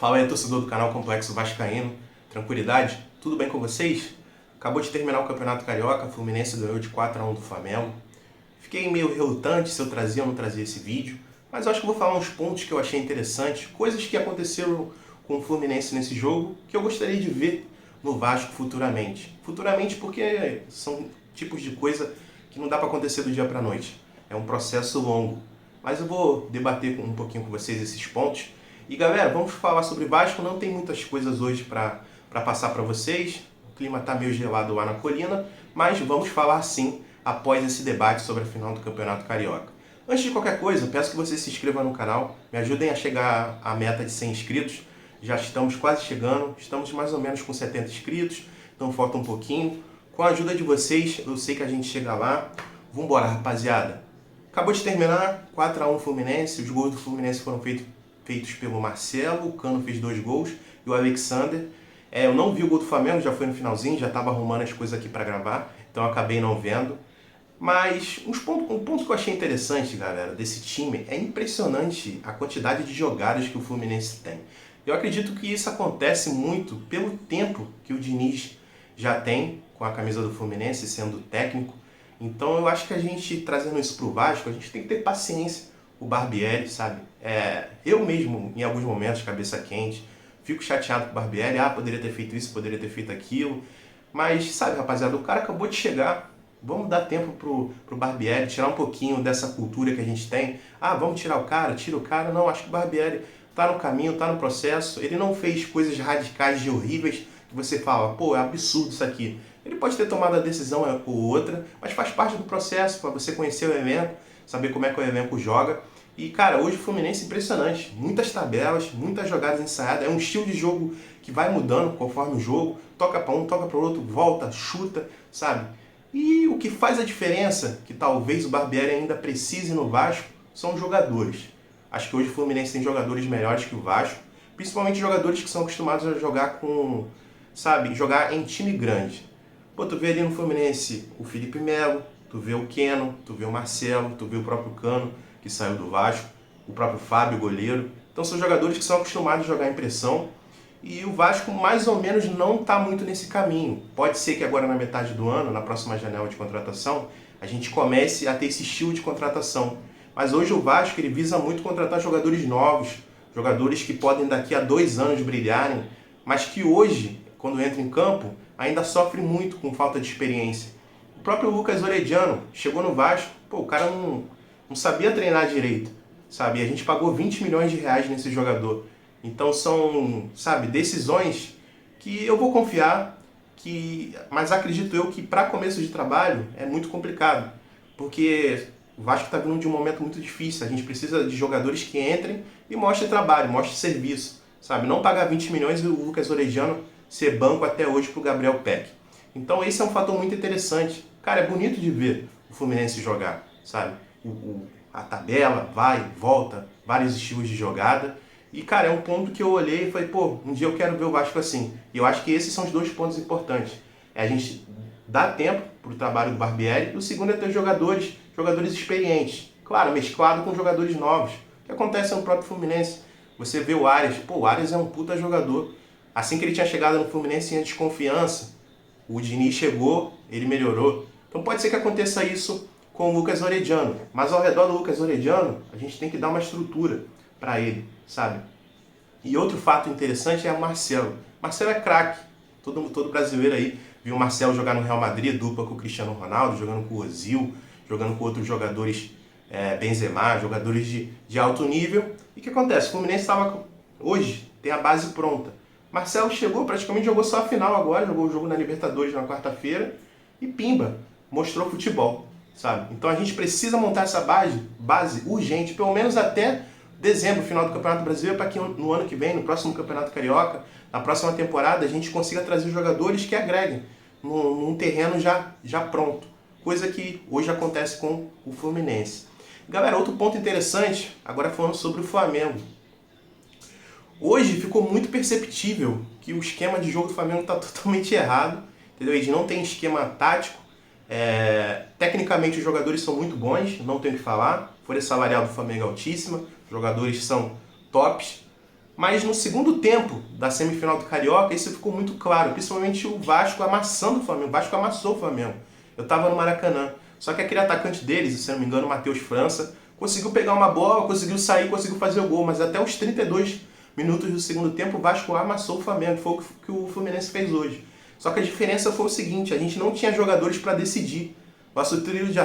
Fala aí, torcedor do canal Complexo Vascaíno. Tranquilidade? Tudo bem com vocês? Acabou de terminar o Campeonato Carioca, Fluminense ganhou de 4-1 do Flamengo. Fiquei meio relutante se eu trazia ou não trazia esse vídeo, mas eu acho que vou falar uns pontos que eu achei interessantes, coisas que aconteceram com o Fluminense nesse jogo, que eu gostaria de ver no Vasco futuramente. Futuramente porque são tipos de coisa que não dá para acontecer do dia para a noite. É um processo longo. Mas eu vou debater um pouquinho com vocês esses pontos. E galera, vamos falar sobre Vasco. Não tem muitas coisas hoje para passar para vocês. O clima está meio gelado lá na colina, mas vamos falar sim após esse debate sobre a final do Campeonato Carioca. Antes de qualquer coisa, peço que vocês se inscrevam no canal, me ajudem a chegar à meta de 100 inscritos. Já estamos quase chegando, estamos mais ou menos com 70 inscritos, então falta um pouquinho. Com a ajuda de vocês, eu sei que a gente chega lá. Vambora, rapaziada. Acabou de terminar, 4-1 Fluminense, os gols do Fluminense foram feitos pelo Marcelo, o Cano fez 2 gols e o Alexander. Eu não vi o gol do Flamengo, já foi no finalzinho, já estava arrumando as coisas aqui para gravar, então eu acabei não vendo. Mas um ponto que eu achei interessante, galera, desse time, é impressionante a quantidade de jogadas que o Fluminense tem. Eu acredito que isso acontece muito pelo tempo que o Diniz já tem com a camisa do Fluminense, sendo técnico. Então eu acho que a gente, trazendo isso para o Vasco, a gente tem que ter paciência com o Barbieri, sabe? Eu mesmo, em alguns momentos, cabeça quente, fico chateado com o Barbieri, poderia ter feito isso, poderia ter feito aquilo. Mas, sabe, rapaziada, o cara acabou de chegar. Vamos dar tempo pro Barbieri, tirar um pouquinho dessa cultura que a gente tem. Vamos tirar o cara, tira o cara. Não, acho que o Barbieri tá no caminho, tá no processo. Ele não fez coisas radicais e horríveis que você fala, pô, é absurdo isso aqui. Ele pode ter tomado a decisão ou outra, mas faz parte do processo para você conhecer o elenco, saber como é que o elenco joga. E, cara, hoje o Fluminense é impressionante. Muitas tabelas, muitas jogadas ensaiadas. É um estilo de jogo que vai mudando conforme o jogo. Toca para um, toca para o outro, volta, chuta, sabe? E o que faz a diferença, que talvez o Barbieri ainda precise no Vasco, são os jogadores. Acho que hoje o Fluminense tem jogadores melhores que o Vasco, principalmente jogadores que são acostumados a jogar com, sabe, jogar em time grande. Pô, tu vê ali no Fluminense o Felipe Melo, tu vê o Keno, tu vê o Marcelo, tu vê o próprio Cano, que saiu do Vasco, o próprio Fábio, goleiro. Então são jogadores que são acostumados a jogar em pressão. E o Vasco mais ou menos não está muito nesse caminho. Pode ser que agora na metade do ano, na próxima janela de contratação, a gente comece a ter esse estilo de contratação. Mas hoje o Vasco ele visa muito contratar jogadores novos, jogadores que podem daqui a 2 anos brilharem, mas que hoje, quando entra em campo, ainda sofre muito com falta de experiência. O próprio Lucas Orediano chegou no Vasco, o cara não sabia treinar direito, sabe? E a gente pagou 20 milhões de reais nesse jogador. Então são, sabe, decisões que eu vou confiar, mas acredito eu que para começo de trabalho é muito complicado, porque o Vasco está vindo de um momento muito difícil, a gente precisa de jogadores que entrem e mostrem trabalho, mostrem serviço, sabe? Não pagar 20 milhões e o Lucas Orediano ser banco até hoje para o Gabriel Peck. Então esse é um fator muito interessante. Cara, é bonito de ver o Fluminense jogar, sabe? A tabela vai, volta, vários estilos de jogada. E, cara, é um ponto que eu olhei e falei, pô, um dia eu quero ver o Vasco assim. E eu acho que esses são os 2 pontos importantes. É a gente dar tempo para o trabalho do Barbieri. E o segundo é ter jogadores experientes. Claro, mesclado com jogadores novos. O que acontece no próprio Fluminense. Você vê o Arias. Pô, o Arias é um puta jogador. Assim que ele tinha chegado no Fluminense, tinha desconfiança. O Diniz chegou, ele melhorou. Então pode ser que aconteça isso com o Lucas Orediano. Mas ao redor do Lucas Orediano, a gente tem que dar uma estrutura para ele, sabe? E outro fato interessante é o Marcelo. Marcelo é craque. Todo brasileiro aí viu o Marcelo jogar no Real Madrid, dupla com o Cristiano Ronaldo, jogando com o Ozil, jogando com outros jogadores, Benzema, jogadores de alto nível. E o que acontece? O Fluminense hoje tem a base pronta. Marcelo chegou, praticamente jogou só a final agora, jogou o jogo na Libertadores na quarta-feira e pimba, mostrou futebol, sabe? Então a gente precisa montar essa base urgente, pelo menos até dezembro, final do Campeonato Brasileiro, para que no ano que vem, no próximo Campeonato Carioca, na próxima temporada, a gente consiga trazer jogadores que agreguem num terreno já pronto. Coisa que hoje acontece com o Fluminense. Galera, outro ponto interessante, agora falando sobre o Flamengo. Hoje ficou muito perceptível que o esquema de jogo do Flamengo está totalmente errado. Entendeu? Eles não têm esquema tático. Tecnicamente os jogadores são muito bons, não tenho o que falar. A folha salarial do Flamengo é altíssima, os jogadores são tops, Mas no segundo tempo da semifinal do Carioca, isso ficou muito claro, principalmente o Vasco amassando o Flamengo. O Vasco amassou o Flamengo. Eu estava no Maracanã. Só que aquele atacante deles, se não me engano, o Matheus França, conseguiu pegar uma bola, conseguiu sair, conseguiu fazer o gol. Mas até os 32 minutos do segundo tempo, o Vasco amassou o Flamengo. Foi o que o Fluminense fez hoje. Só que a diferença foi o seguinte, a gente não tinha jogadores para decidir. Nosso trio de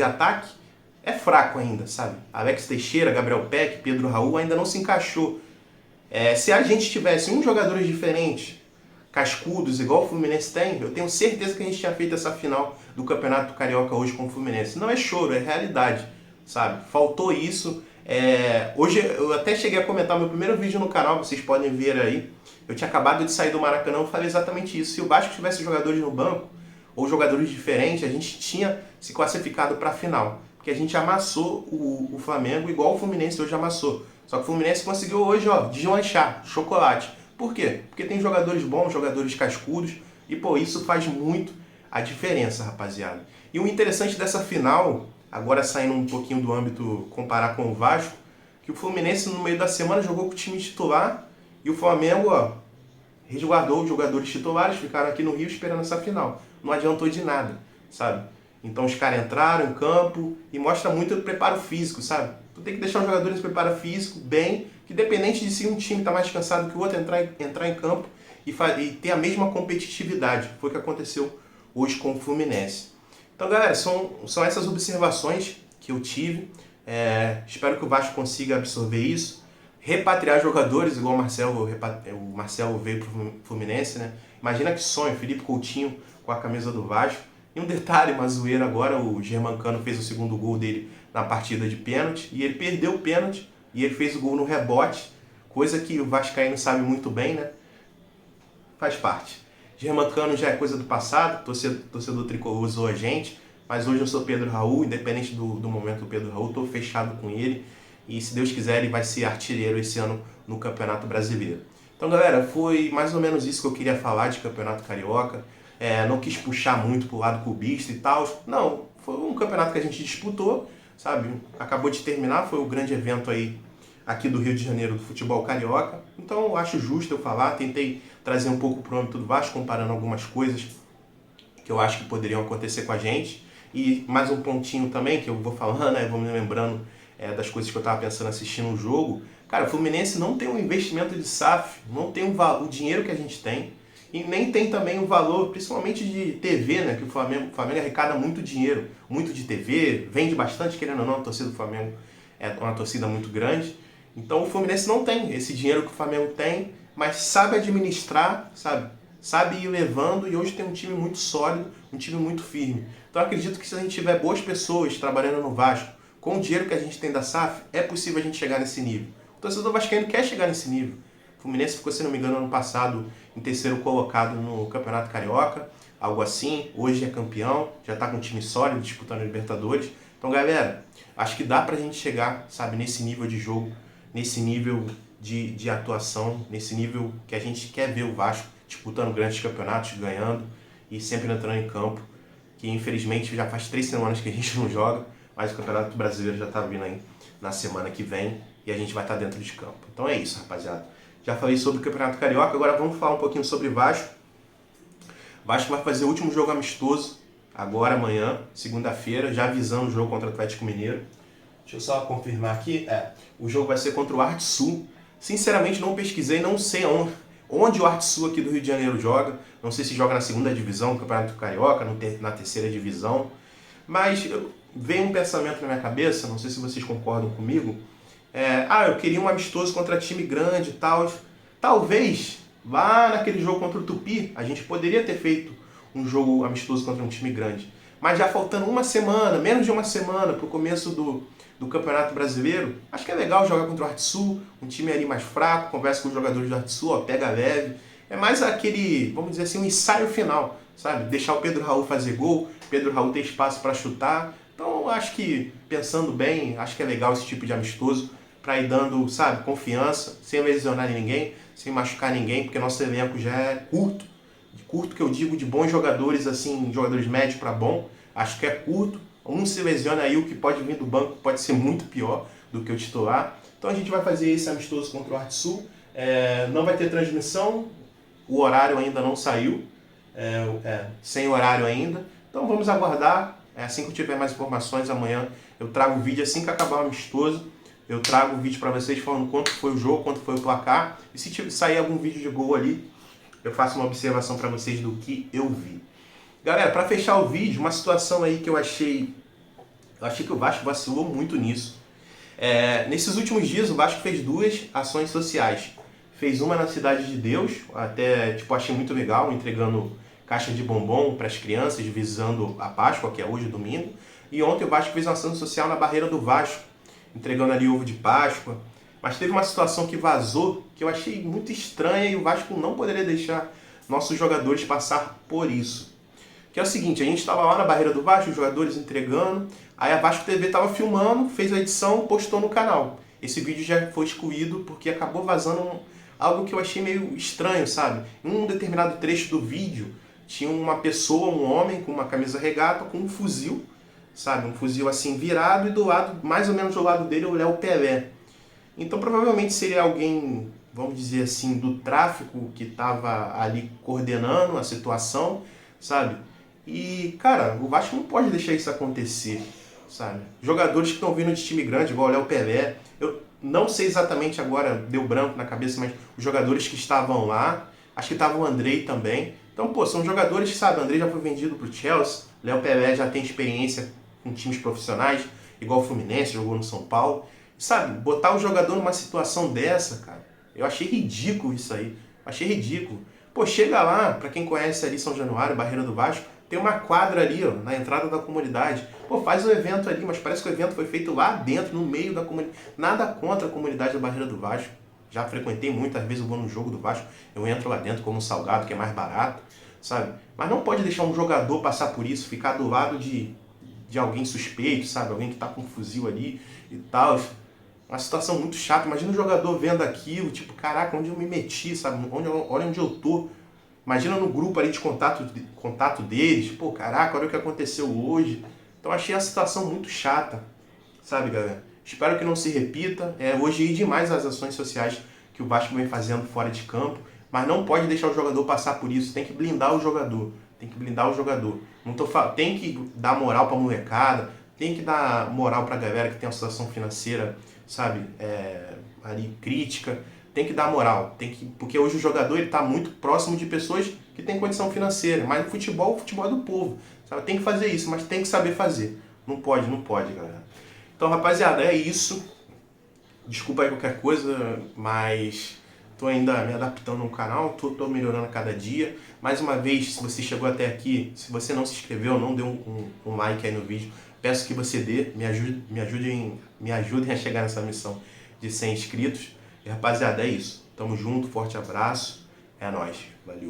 ataque é fraco ainda, sabe? Alex Teixeira, Gabriel Peck, Pedro Raul ainda não se encaixou. Se a gente tivesse jogadores diferentes, cascudos, igual o Fluminense tem, eu tenho certeza que a gente tinha feito essa final do Campeonato Carioca hoje com o Fluminense. Não é choro, é realidade, sabe? Faltou isso. Hoje eu até cheguei a comentar meu primeiro vídeo no canal, vocês podem ver aí. Eu tinha acabado de sair do Maracanã, eu falei exatamente isso. Se o Vasco tivesse jogadores no banco, ou jogadores diferentes, a gente tinha se classificado para a final. Porque a gente amassou o Flamengo igual o Fluminense hoje amassou. Só que o Fluminense conseguiu hoje, deslanchar, chocolate. Por quê? Porque tem jogadores bons, jogadores cascudos, e isso faz muito a diferença, rapaziada. E o interessante dessa final, agora saindo um pouquinho do âmbito, comparar com o Vasco, que o Fluminense no meio da semana jogou com o time titular, e o Flamengo, resguardou os jogadores titulares, ficaram aqui no Rio esperando essa final. Não adiantou de nada, sabe? Então os caras entraram em campo e mostra muito o preparo físico, sabe? Tu tem que deixar os jogadores em preparo físico bem, que independente de se um time está mais cansado que o outro, entrar em campo e ter a mesma competitividade. Foi o que aconteceu hoje com o Fluminense. Então, galera, são essas observações que eu tive. Espero que o Vasco consiga absorver isso. Repatriar jogadores, igual o Marcelo veio para o Fluminense, né? Imagina que sonho, Felipe Coutinho com a camisa do Vasco. E um detalhe, uma zoeira agora, o Germancano fez o segundo gol dele na partida de pênalti, e ele perdeu o pênalti, e ele fez o gol no rebote, coisa que o vascaíno sabe muito bem, né? Faz parte. Germancano já é coisa do passado, torcedor tricolor usou a gente, mas hoje eu sou Pedro Raul, independente do momento do Pedro Raul, estou fechado com ele, e se Deus quiser ele vai ser artilheiro esse ano no Campeonato Brasileiro. Então, galera, foi mais ou menos isso que eu queria falar de Campeonato Carioca. Não quis puxar muito pro lado clubista e tal. Não, foi um campeonato que a gente disputou, sabe? Acabou de terminar, foi o grande evento aí aqui do Rio de Janeiro do futebol carioca. Então eu acho justo eu falar, tentei trazer um pouco pro âmbito do Vasco, comparando algumas coisas que eu acho que poderiam acontecer com a gente. E mais um pontinho também, que eu vou falando, né? Vou me lembrando das coisas que eu estava pensando assistindo o jogo. Cara, o Fluminense não tem um investimento de SAF, não tem o dinheiro que a gente tem. E nem tem também o valor, principalmente de TV, né? Que o Flamengo arrecada muito dinheiro, muito de TV, vende bastante, querendo ou não, a torcida do Flamengo é uma torcida muito grande. Então o Fluminense não tem esse dinheiro que o Flamengo tem, mas sabe administrar, sabe ir levando, e hoje tem um time muito sólido, um time muito firme. Então eu acredito que se a gente tiver boas pessoas trabalhando no Vasco, com o dinheiro que a gente tem da SAF, é possível a gente chegar nesse nível. O torcedor vascaíno quer chegar nesse nível. O Fluminense ficou, se não me engano, ano passado em terceiro colocado no Campeonato Carioca, algo assim. Hoje é campeão, já está com um time sólido, disputando a Libertadores. Então, galera, acho que dá pra gente chegar, sabe, nesse nível de jogo, nesse nível de atuação, nesse nível que a gente quer ver o Vasco disputando grandes campeonatos, ganhando e sempre entrando em campo, que infelizmente já faz 3 semanas que a gente não joga, mas o Campeonato Brasileiro já está vindo aí na semana que vem e a gente vai estar dentro de campo. Então é isso, rapaziada. Já falei sobre o Campeonato Carioca, agora vamos falar um pouquinho sobre Vasco. Vasco vai fazer o último jogo amistoso, agora amanhã, segunda-feira, já avisando o jogo contra o Atlético Mineiro. Deixa eu só confirmar aqui. O jogo vai ser contra o Arte Sul. Sinceramente não pesquisei, não sei onde o Arte Sul aqui do Rio de Janeiro joga. Não sei se joga na segunda divisão do Campeonato Carioca, na terceira divisão. Mas veio um pensamento na minha cabeça, não sei se vocês concordam comigo. Eu queria um amistoso contra time grande e tal. Talvez, lá naquele jogo contra o Tupi, a gente poderia ter feito um jogo amistoso contra um time grande. Mas já faltando uma semana, menos de uma semana para o começo do Campeonato Brasileiro, acho que é legal jogar contra o Arte Sul, um time ali mais fraco, conversa com os jogadores do Arte Sul, pega leve. É mais aquele, vamos dizer assim, um ensaio final, sabe? Deixar o Pedro Raul fazer gol, Pedro Raul ter espaço para chutar. Então, acho que, pensando bem, acho que é legal esse tipo de amistoso para ir dando, sabe, confiança, sem lesionar ninguém, sem machucar ninguém, porque nosso elenco já é curto. Curto que eu digo de bons jogadores, assim, jogadores médios para bom, acho que é curto. Um se lesiona aí, o que pode vir do banco pode ser muito pior do que o titular. Então a gente vai fazer esse amistoso contra o Arte Sul. Não vai ter transmissão, o horário ainda não saiu, sem horário ainda. Então vamos aguardar. Assim que eu tiver mais informações, amanhã eu trago o vídeo. Assim que acabar o amistoso, eu trago o vídeo para vocês falando quanto foi o jogo, quanto foi o placar. E se sair algum vídeo de gol ali, eu faço uma observação para vocês do que eu vi. Galera, para fechar o vídeo, uma situação aí que eu achei que o Vasco vacilou muito nisso. Nesses últimos dias o Vasco fez 2 ações sociais. Fez uma na Cidade de Deus, até achei muito legal, entregando caixa de bombom para as crianças, visando a Páscoa, que é hoje, domingo. E ontem o Vasco fez uma ação social na Barreira do Vasco, entregando ali ovo de Páscoa. Mas teve uma situação que vazou, que eu achei muito estranha, e o Vasco não poderia deixar nossos jogadores passar por isso. Que é o seguinte, a gente estava lá na Barreira do Vasco, os jogadores entregando, aí a Vasco TV estava filmando, fez a edição, postou no canal. Esse vídeo já foi excluído porque acabou vazando algo que eu achei meio estranho, sabe? Em um determinado trecho do vídeo, tinha uma pessoa, um homem, com uma camisa regata, com um fuzil, sabe? Um fuzil assim virado, e do lado, mais ou menos do lado dele, o Léo Pelé. Então provavelmente seria alguém, vamos dizer assim, do tráfico que estava ali coordenando a situação, sabe? E, cara, o Vasco não pode deixar isso acontecer, sabe? Jogadores que estão vindo de time grande, igual o Léo Pelé, eu não sei exatamente agora, deu branco na cabeça, mas os jogadores que estavam lá, acho que estava o Andrei também. Então, pô, são jogadores que, sabe, o Andrei já foi vendido pro Chelsea, o Léo Pelé já tem experiência com times profissionais, igual o Fluminense, jogou no São Paulo. Sabe, botar o jogador numa situação dessa, cara, eu achei ridículo isso aí. Achei ridículo. Pô, chega lá, pra quem conhece ali São Januário, Barreira do Vasco, tem uma quadra ali, ó, na entrada da comunidade. Pô, faz o evento ali, mas parece que o evento foi feito lá dentro, no meio da comunidade. Nada contra a comunidade da Barreira do Vasco. Já frequentei muito, às vezes eu vou no jogo do Vasco, eu entro lá dentro como um salgado, que é mais barato, sabe? Mas não pode deixar um jogador passar por isso, ficar do lado de alguém suspeito, sabe? Alguém que tá com um fuzil ali e tal. Uma situação muito chata. Imagina o jogador vendo aquilo, tipo, caraca, onde eu me meti, sabe? Olha onde eu tô. Imagina no grupo ali de contato deles, pô, caraca, olha o que aconteceu hoje. Então achei a situação muito chata, sabe, galera? Espero que não se repita. Hoje ir demais as ações sociais que o Vasco vem fazendo fora de campo, mas não pode deixar o jogador passar por isso. Tem que blindar o jogador. Tem que blindar o jogador. Tem que dar moral pra molecada, tem que dar moral pra galera que tem uma situação financeira, sabe, ali crítica. Tem que dar moral, porque hoje o jogador está muito próximo de pessoas que têm condição financeira, mas o futebol é do povo, sabe? Tem que fazer isso, mas tem que saber fazer. Não pode, galera. Então, rapaziada, é isso. Desculpa aí qualquer coisa, mas tô ainda me adaptando no canal, tô melhorando a cada dia. Mais uma vez, se você chegou até aqui, se você não se inscreveu, não deu um like aí no vídeo, peço que você dê, me ajudem a chegar nessa missão de 100 inscritos. E, rapaziada, é isso. Tamo junto, forte abraço. É nóis. Valeu.